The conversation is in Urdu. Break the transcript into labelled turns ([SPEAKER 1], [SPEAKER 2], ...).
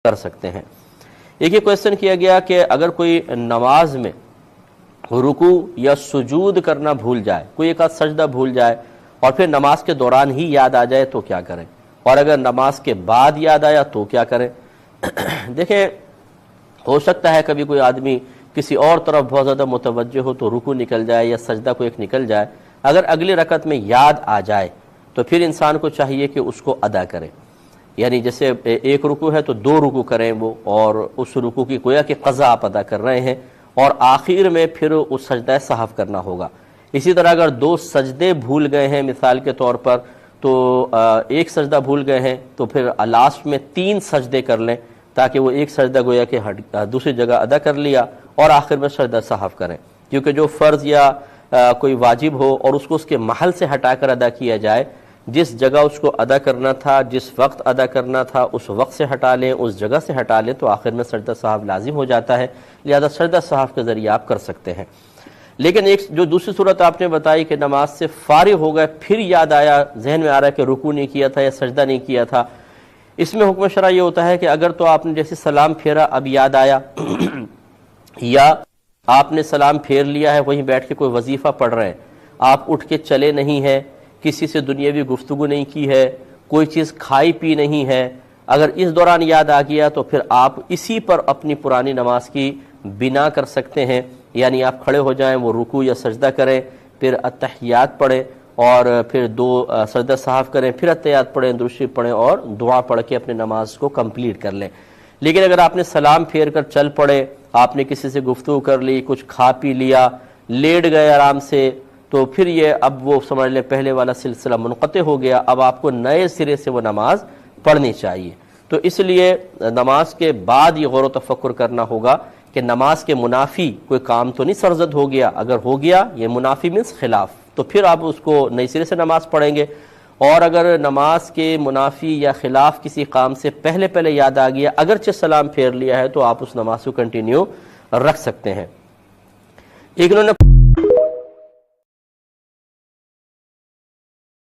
[SPEAKER 1] کر سکتے ہیں۔ ایک یہ کویسچن کیا گیا کہ اگر کوئی نماز میں رکوع یا سجود کرنا بھول جائے، کوئی ایک آدھ سجدہ بھول جائے اور پھر نماز کے دوران ہی یاد آ جائے تو کیا کریں، اور اگر نماز کے بعد یاد آیا تو کیا کریں؟ دیکھیں، ہو سکتا ہے کبھی کوئی آدمی کسی اور طرف بہت زیادہ متوجہ ہو تو رکوع نکل جائے یا سجدہ کو ایک نکل جائے، اگر اگلی رکعت میں یاد آ جائے تو پھر انسان کو چاہیے کہ اس کو ادا کرے، یعنی جیسے ایک رکوع ہے تو 2 رکوع کریں وہ، اور اس رکوع کی گویا کہ قضا آپ ادا کر رہے ہیں، اور آخر میں پھر اس سجدہ سہو کرنا ہوگا۔ اسی طرح اگر 2 سجدے بھول گئے ہیں مثال کے طور پر، تو ایک سجدہ بھول گئے ہیں تو پھر لاسٹ میں 3 سجدے کر لیں تاکہ وہ ایک سجدہ گویا کہ دوسری جگہ ادا کر لیا اور آخر میں سجدہ سہو کریں، کیونکہ جو فرض یا کوئی واجب ہو اور اس کو اس کے محل سے ہٹا کر ادا کیا جائے، جس جگہ اس کو ادا کرنا تھا، جس وقت ادا کرنا تھا، اس وقت سے ہٹا لیں، اس جگہ سے ہٹا لیں تو آخر میں سجدہ سہو لازم ہو جاتا ہے، لہذا سجدہ سہو کے ذریعے آپ کر سکتے ہیں۔ لیکن ایک جو دوسری صورت آپ نے بتائی کہ نماز سے فارغ ہو گئے پھر یاد آیا، ذہن میں آ رہا ہے کہ رکوع نہیں کیا تھا یا سجدہ نہیں کیا تھا، اس میں حکم شرع یہ ہوتا ہے کہ اگر تو آپ نے جیسے سلام پھیرا اب یاد آیا یا آپ نے سلام پھیر لیا ہے وہیں بیٹھ کے کوئی وظیفہ پڑھ رہے ہیں، آپ اٹھ کے چلے نہیں ہیں، کسی سے دنیاوی گفتگو نہیں کی ہے، کوئی چیز کھائی پی نہیں ہے، اگر اس دوران یاد آ گیا تو پھر آپ اسی پر اپنی پرانی نماز کی بنا کر سکتے ہیں، یعنی آپ کھڑے ہو جائیں، وہ رکوع یا سجدہ کریں، پھر اتحیات پڑھیں اور پھر 2 سجدہ سہو کریں، پھر اتحیات پڑھیں، درود شریف پڑھیں اور دعا پڑھ کے اپنے نماز کو کمپلیٹ کر لیں۔ لیکن اگر آپ نے سلام پھیر کر چل پڑے، آپ نے کسی سے گفتگو کر لی، کچھ کھا پی لیا، لیٹ گئے آرام سے، تو پھر یہ اب وہ سمجھ لیں پہلے والا سلسلہ منقطع ہو گیا، اب آپ کو نئے سرے سے وہ نماز پڑھنی چاہیے۔ تو اس لیے نماز کے بعد یہ غور و تفکر کرنا ہوگا کہ نماز کے منافی کوئی کام تو نہیں سرزد ہو گیا، اگر ہو گیا یہ منافی مینس خلاف، تو پھر آپ اس کو نئے سرے سے نماز پڑھیں گے، اور اگر نماز کے منافی یا خلاف کسی کام سے پہلے یاد آ گیا اگرچہ سلام پھیر لیا ہے تو آپ اس نماز کو کنٹینیو رکھ سکتے ہیں۔ ایک انہوں نے